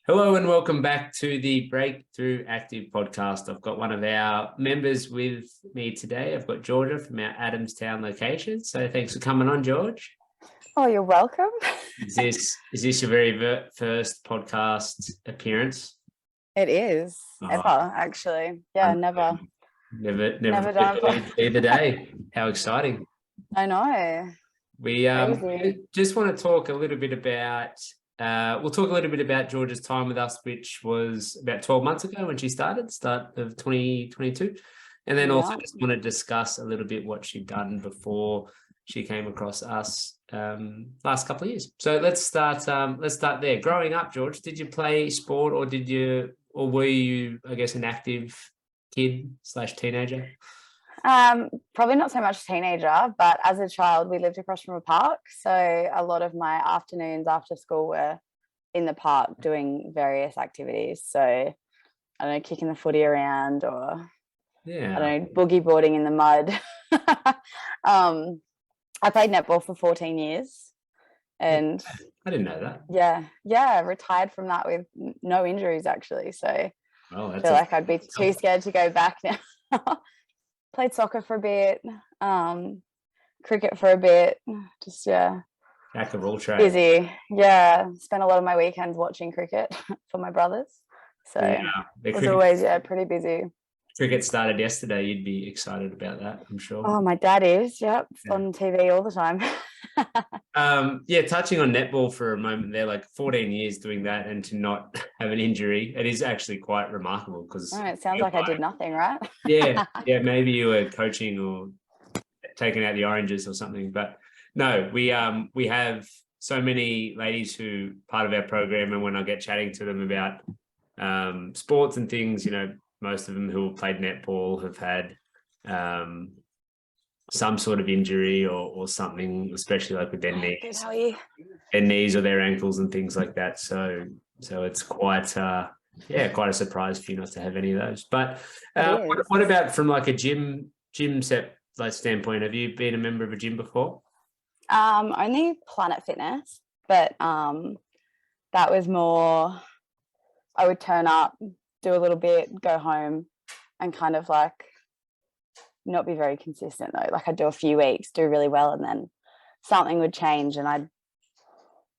Hello and welcome back to the Break-Thru Active podcast. I've got one of our members with me today. I've got Georgia from our Adamstown location. So thanks for coming on, George. Oh, you're welcome. Is this your very first podcast appearance? It is. Ever, actually. Yeah, never done it. Either day. How exciting. I know. We just want to talk a little bit about we'll talk a little bit about Georgia's time with us, which was about 12 months ago when she start of 2022. And then also just want to discuss a little bit what she'd done before she came across us last couple of years. So let's start there. Growing up, George, did you play sport or were you, I guess, an active kid/teenager? Probably not so much teenager, but as a child, we lived across from a park. So a lot of my afternoons after school were in the park doing various activities. So I don't know, kicking the footy around or I don't know, boogie boarding in the mud. I played netball for 14 years and I didn't know that. Yeah. Retired from that with no injuries actually. So I feel like I'd be too scared to go back now. Played soccer for a bit, cricket for a bit, just jack of all trades. Busy. Yeah, spent a lot of my weekends watching cricket for my brothers. So it was always pretty busy. Cricket started yesterday. You'd be excited about that, I'm sure. Oh, my dad is. Yep, it's on TV all the time. Touching on netball for a moment there, like 14 years doing that and to not have an injury, it is actually quite remarkable because it sounds like I did nothing, right? yeah, maybe you were coaching or taking out the oranges or something, but no, we have so many ladies who part of our program, and when I get chatting to them about sports and things, you know, most of them who have played netball have had some sort of injury or something, especially like with their knees, or their ankles and things like that. So it's quite quite a surprise for you not to have any of those. But what about from like a gym standpoint? Have you been a member of a gym before? Only Planet Fitness, but that was more, I would turn up, do a little bit, go home, and kind of like not be very consistent though. Like I'd do a few weeks, do really well, and then something would change and I'd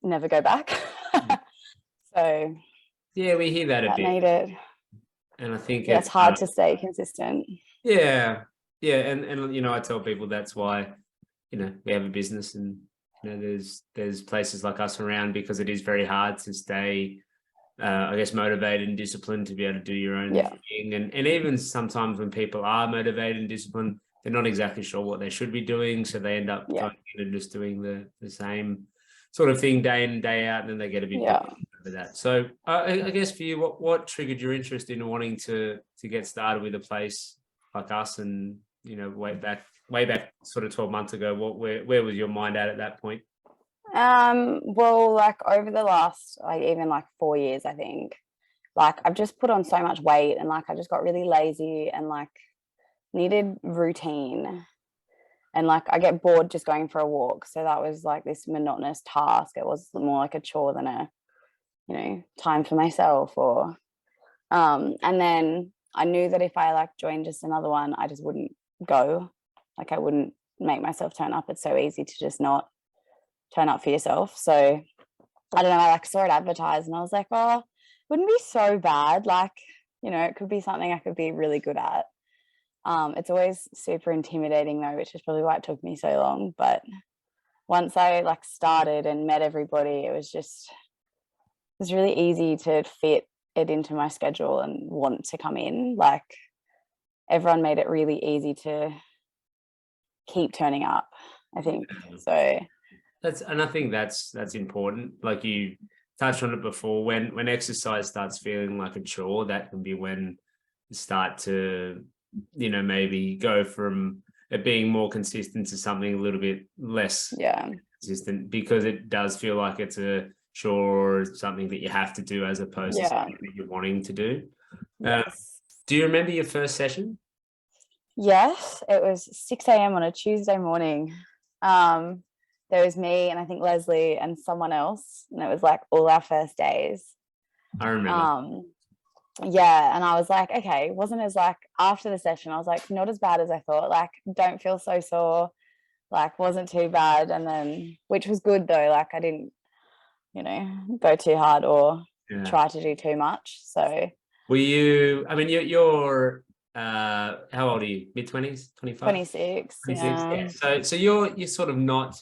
never go back. So yeah, we hear that a bit. And I think it's hard to stay consistent. Yeah. And you know, I tell people that's why, you know, we have a business, and you know, there's places like us around because it is very hard to stay I guess motivated and disciplined to be able to do your own thing. And even sometimes when people are motivated and disciplined, they're not exactly sure what they should be doing. So they end up going in and just doing the same sort of thing day in and day out, and then they get a bit over that. So I guess for you, what triggered your interest in wanting to get started with a place like us? And, you know, way back sort of 12 months ago, where was your mind at that point? Well, like over the last even 4 years, I think, like I've just put on so much weight, and like I just got really lazy and like needed routine, and like I get bored just going for a walk. So that was like this monotonous task. It was more like a chore than a, you know, time for myself. Or and then I knew that if I like joined just another one, I just wouldn't go. Like I wouldn't make myself turn up. It's so easy to just not turn up for yourself. So I don't know, I like saw it advertised and I was like, oh, it wouldn't be so bad. Like, you know, it could be something I could be really good at. It's always super intimidating though, which is probably why it took me so long. But once I like started and met everybody, it was really easy to fit it into my schedule and want to come in. Like everyone made it really easy to keep turning up, I think. So I think that's important. Like you touched on it before, when exercise starts feeling like a chore, that can be when you start to, you know, maybe go from it being more consistent to something a little bit less consistent, because it does feel like it's a chore or something that you have to do as opposed to something that you're wanting to do. Do you remember your first session? Yes, it was 6 a.m. on a Tuesday morning. There was me and I think Leslie and someone else, and it was like all our first days. I remember. Yeah, and I was like, okay, wasn't as like after the session, I was like, not as bad as I thought. Like, don't feel so sore. Like, wasn't too bad. And then, which was good though. Like, I didn't, go too hard or try to do too much. So, were you? I mean, you're how old are you? Mid-20s, 25? 26. 26. Yeah. So you're sort of not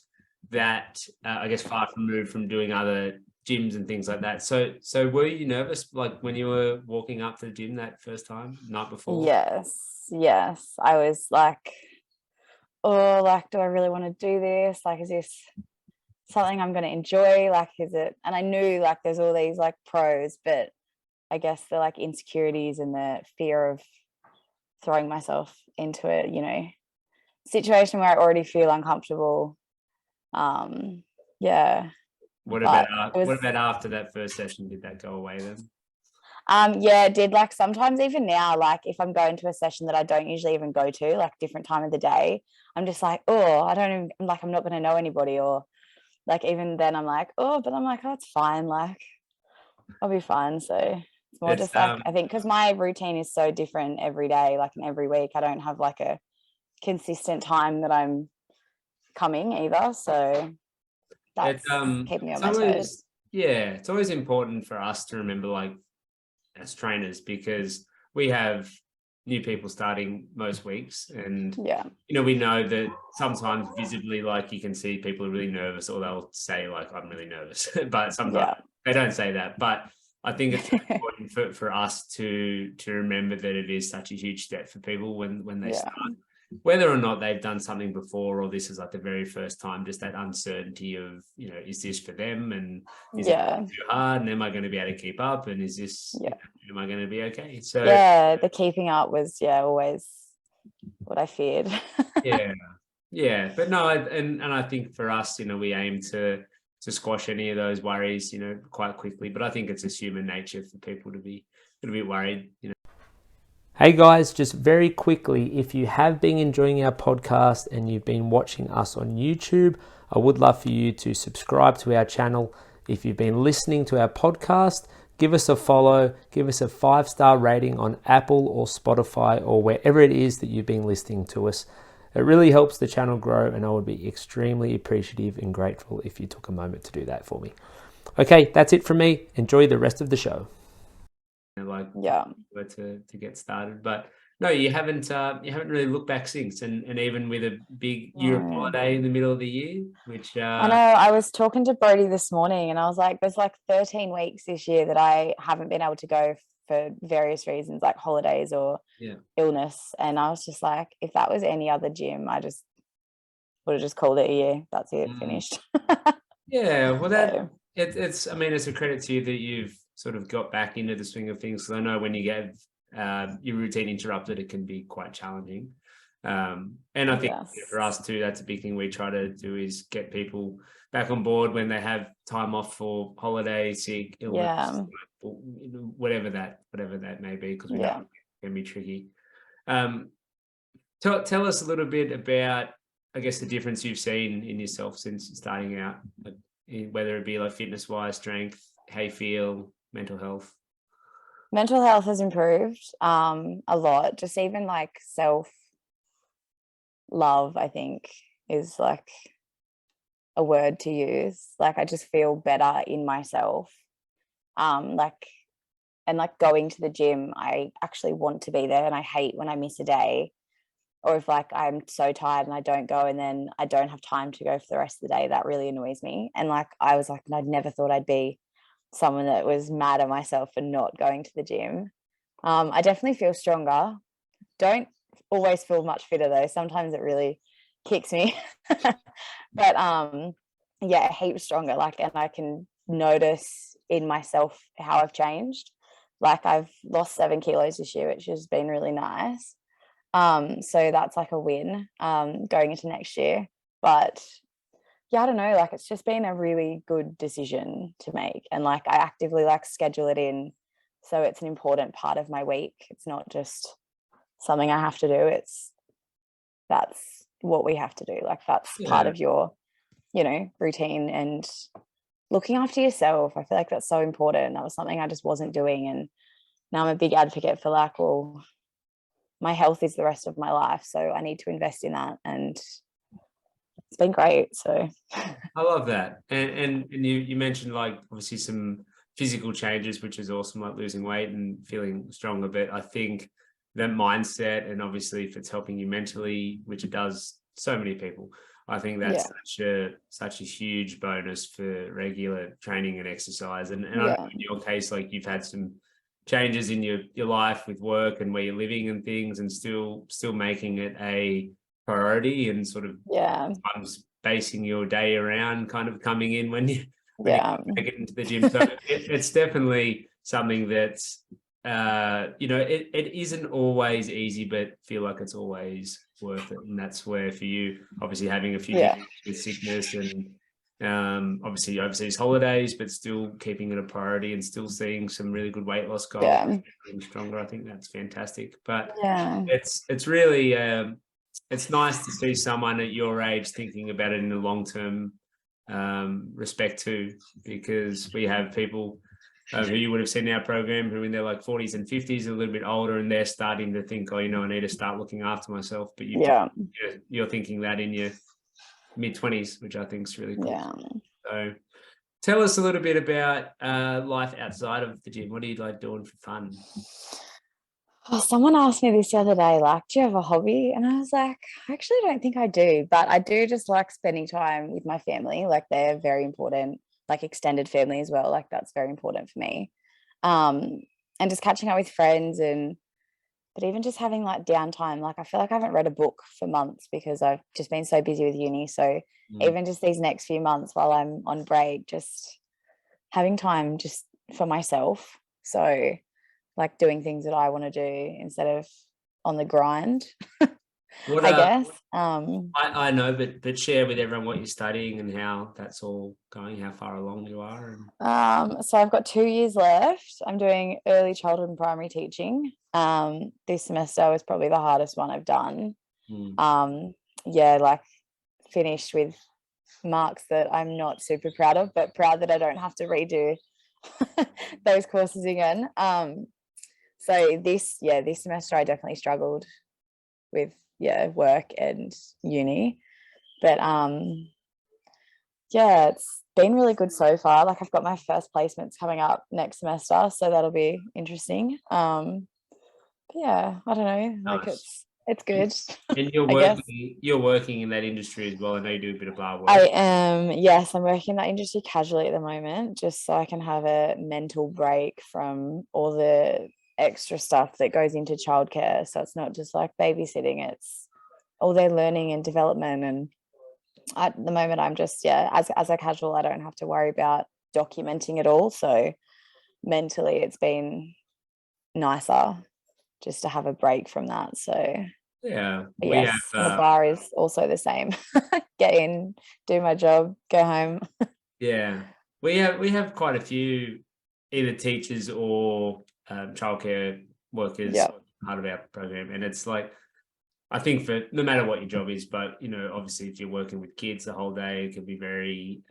that I guess far removed from doing other gyms and things like that. So were you nervous like when you were walking up to the gym that first time, night before? Yes. I was like, oh, like, do I really want to do this? Like, is this something I'm going to enjoy? Like, is it? And I knew like there's all these like pros, but I guess the like insecurities and the fear of throwing myself into a, situation where I already feel uncomfortable. Yeah. What But about after that first session? Did that go away then? Yeah, it did. Like sometimes even now, like if I'm going to a session that I don't usually even go to, like different time of the day, I'm just like, oh, I don't even like I'm not going to know anybody, or like even then I'm like, oh, but I'm like, oh, it's fine. Like I'll be fine. So it's more just like I think because my routine is so different every day, like in every week, I don't have like a consistent time that I'm coming either. So that's keeping me on my toes. Yeah, it's always important for us to remember, like as trainers, because we have new people starting most weeks, and we know that sometimes visibly, like you can see people are really nervous, or they'll say like I'm really nervous, but sometimes they don't say that. But I think it's important for us to remember that it is such a huge step for people when they start, whether or not they've done something before or this is like the very first time. Just that uncertainty of is this for them, and is it too hard, and am I going to be able to keep up, and is this am I going to be okay? So the keeping up was always what I feared. But no, and I think for us, we aim to squash any of those worries, quite quickly. But I think it's just human nature for people to be a bit worried. Hey guys, just very quickly, if you have been enjoying our podcast and you've been watching us on YouTube, I would love for you to subscribe to our channel. If you've been listening to our podcast, give us a follow, give us a 5-star rating on Apple or Spotify or wherever it is that you've been listening to us. It really helps the channel grow, and I would be extremely appreciative and grateful if you took a moment to do that for me. Okay, that's it from me. Enjoy the rest of the show. To get started, but no, you haven't really looked back since, and even with a big Europe holiday in the middle of the year, which I know. I was talking to Brody this morning and I was like, there's like 13 weeks this year that I haven't been able to go for various reasons, like holidays or illness, and I was just like, if that was any other gym, I just would have just called it a year. That's it, finished. Well, it's I mean, it's a credit to you that you've sort of got back into the swing of things, because I know when you get your routine interrupted, it can be quite challenging. And I think for us too, that's a big thing we try to do, is get people back on board when they have time off for holiday, sick, illness, whatever that may be, because we know it can be tricky. Tell us a little bit about, I guess, the difference you've seen in yourself since starting out, whether it be like fitness wise, strength, how you feel, mental health. Mental health has improved a lot. Just even like self love, I think, is like a word to use. Like I just feel better in myself. Like going to the gym, I actually want to be there, and I hate when I miss a day, or if like I'm so tired and I don't go, and then I don't have time to go for the rest of the day. That really annoys me. And like I was like, I'd never thought I'd be someone that was mad at myself for not going to the gym. I definitely feel stronger. Don't always feel much fitter though. Sometimes it really kicks me. But heaps stronger. Like, and I can notice in myself how I've changed. Like I've lost 7 kilos this year, which has been really nice. So that's like a win going into next year. But I don't know, like it's just been a really good decision to make, and like I actively like schedule it in, so it's an important part of my week. It's not just something I have to do, that's what we have to do. Like that's part of your routine, and looking after yourself. I feel like that's so important. That was something I just wasn't doing. And now I'm a big advocate for like, well, my health is the rest of my life. So I need to invest in that. And it's been great. So I love that. And you mentioned like obviously some physical changes, which is awesome, like losing weight and feeling stronger. But I think that mindset, and obviously if it's helping you mentally, which it does so many people, I think that's such a huge bonus for regular training and exercise. And I know in your case, like you've had some changes in your life with work and where you're living and things, and still making it a priority and sort of basing your day around kind of coming in when you get into the gym. So it's definitely something that's it isn't always easy, but feel like it's always worth it. And that's where for you, obviously having a few difficulties with sickness and obviously overseas holidays, but still keeping it a priority and still seeing some really good weight loss goals and stronger. I think that's fantastic. But it's really it's nice to see someone at your age thinking about it in the long-term respect too, because we have people who you would have seen in our program who are in their like 40s and 50s, a little bit older, and they're starting to think, oh, I need to start looking after myself. But you're thinking that in your mid-20s, which I think is really cool. So tell us a little bit about life outside of the gym. What do you like doing for fun? Oh, someone asked me this the other day, like, do you have a hobby? And I was like, I actually don't think I do, but I do just like spending time with my family. Like they're very important, like extended family as well. Like that's very important for me. And just catching up with friends but even just having like downtime, like I feel like I haven't read a book for months because I've just been so busy with uni. So even just these next few months while I'm on break, just having time just for myself. So like doing things that I want to do instead of on the grind, I guess. I know, but share with everyone what you're studying and how that's all going, how far along you are. So I've got 2 years left. I'm doing early childhood and primary teaching. This semester was probably the hardest one I've done. Like finished with marks that I'm not super proud of, but proud that I don't have to redo those courses again. So this semester I definitely struggled with work and uni, but it's been really good so far. Like I've got my first placements coming up next semester, so that'll be interesting. I don't know, like it's good. And you're working in that industry as well. I know you do a bit of bar work. I am, yes, I'm working in that industry casually at the moment, just so I can have a mental break from all the extra stuff that goes into childcare. So it's not just like babysitting, it's all their learning and development. And at the moment I'm just as a casual, I don't have to worry about documenting it all. So mentally it's been nicer just to have a break from that. So the bar is also the same. Get in, do my job, go home. We have quite a few either teachers or childcare workers part of our program, and it's like I think for no matter what your job is, but obviously if you're working with kids the whole day, it can be very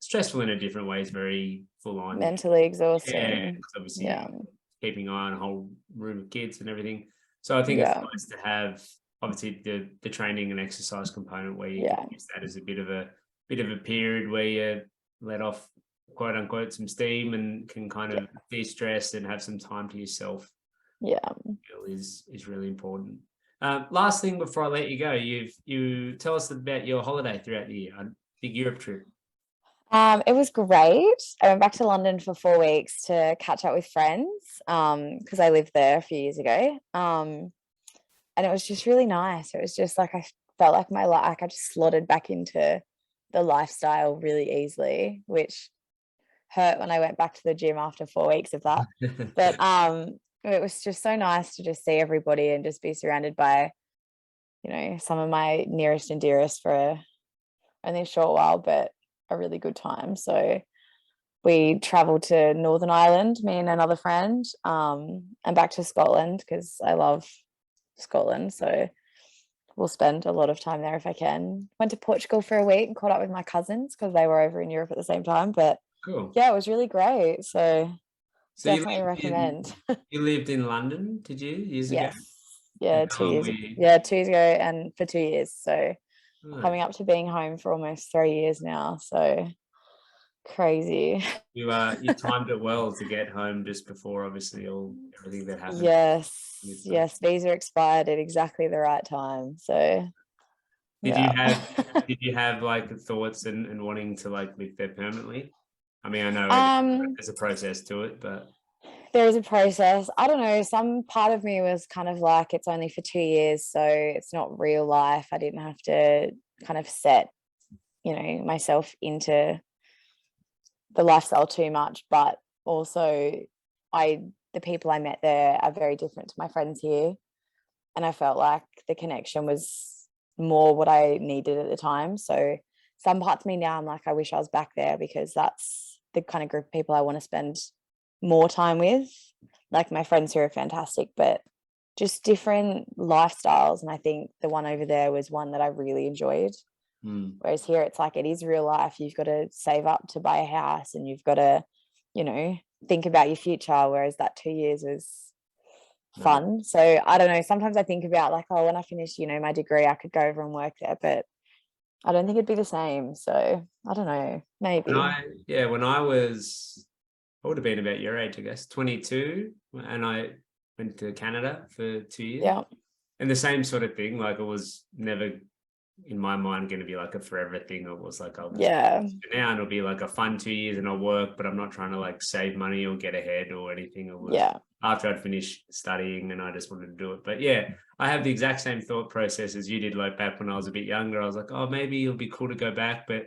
stressful in a different way. It's very full on, mentally exhausting. Obviously keeping an eye on a whole room of kids and everything. So I think it's nice to have obviously the training and exercise component where you can use that as a bit of a period where you let off quote unquote some steam and can kind of de-stress and have some time to yourself. Is really important. Last thing before I let you go, you tell us about your holiday throughout the year, a big Europe trip. It was great. I went back to London for 4 weeks to catch up with friends because I lived there a few years ago. And it was just really nice. It was just like I felt like I just slotted back into the lifestyle really easily, which hurt when I went back to the gym after 4 weeks of that. But it was just so nice to just see everybody and just be surrounded by, some of my nearest and dearest for only a short while, but a really good time. So we traveled to Northern Ireland, me and another friend, and back to Scotland because I love Scotland. So will spend a lot of time there if I can. Went to Portugal for a week and caught up with my cousins because they were over in Europe at the same time. But Cool. yeah, it was really great. So So definitely recommend. You lived in London, did you, years ago? Yes. Yeah, And how long were you? 2 years ago, and for 2 years. So Oh, coming up to being home for almost 3 years now. So crazy. you timed it well to get home just before, obviously, everything that happened. Yes, visa expired at exactly the right time. So Did yeah. you have like thoughts and wanting to like live there permanently? I mean, I know there's a process to it, but there is a process. I don't know. Some part of me was kind of like, it's only for 2 years, so it's not real life. I didn't have to kind of set, myself into the lifestyle too much. But also, the people I met there are very different to my friends here, and I felt like the connection was more what I needed at the time. So some parts of me now, I'm like, I wish I was back there, because that's the kind of group of people I want to spend more time with. Like, my friends here are fantastic, but just different lifestyles. And I think the one over there was one that I really enjoyed. Whereas here, it's like, it is real life. You've got to save up to buy a house, and you've got to, think about your future. Whereas that 2 years was fun. So I don't know. Sometimes I think about like, oh, when I finish, my degree, I could go over and work there, but I don't think it'd be the same. So I don't know. Maybe. When I would have been about your age, I guess, 22, and I went to Canada for 2 years. Yeah. And the same sort of thing. Like, it was never in my mind going to be like a forever thing. It was like, I'll just now, and it'll be like a fun 2 years and I'll work, but I'm not trying to like save money or get ahead or anything. It was after I'd finished studying and I just wanted to do it. But yeah, I have the exact same thought process as you did. Like, back when I was a bit younger, I was like, oh, maybe it'll be cool to go back. But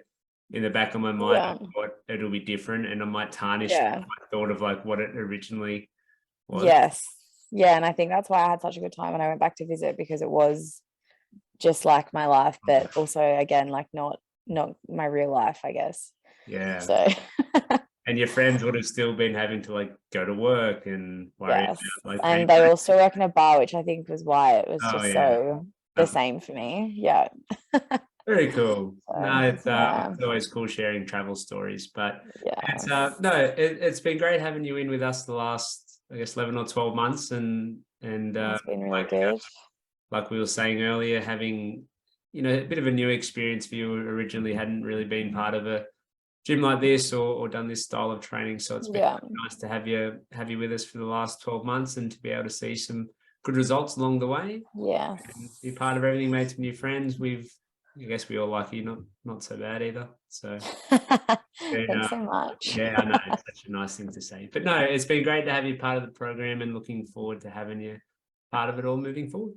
in the back of my mind, I thought it'll be different, and I might tarnish my thought of like what it originally was. Yes. Yeah. And I think that's why I had such a good time when I went back to visit, because it was just like my life, but also, again, like not my real life, I guess. Yeah. So and your friends would have still been having to like go to work and worry about, like, and they all still work in a bar, which I think was why it was just so the same for me. Yeah. Very cool. It's always cool sharing travel stories, but it's been great having you in with us the last, I guess, 11 or 12 months, and it's been really good. Like we were saying earlier, having a bit of a new experience for you. Originally hadn't really been part of a gym like this or done this style of training, so it's been nice to have you with us for the last 12 months and to be able to see some good results along the way. Yeah, and be part of everything, made some new friends. I guess we all lucky, not so bad either. So thanks so much. Yeah, I know, it's such a nice thing to say. But no, it's been great to have you part of the program, and looking forward to having you part of it all moving forward.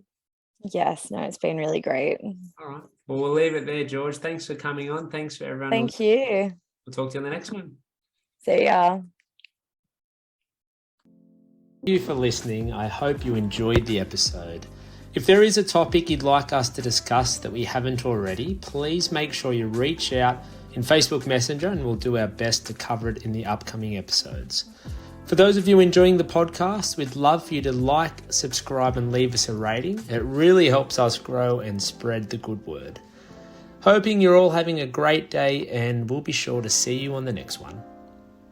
Yes, no, it's been really great. All right. Well, we'll leave it there, George. Thanks for coming on. Thanks for everyone. Thank you. We'll talk to you on the next one. See ya. Thank you for listening. I hope you enjoyed the episode. If there is a topic you'd like us to discuss that we haven't already, please make sure you reach out in Facebook Messenger, and we'll do our best to cover it in the upcoming episodes. For those of you enjoying the podcast, we'd love for you to like, subscribe, and leave us a rating. It really helps us grow and spread the good word. Hoping you're all having a great day, and we'll be sure to see you on the next one.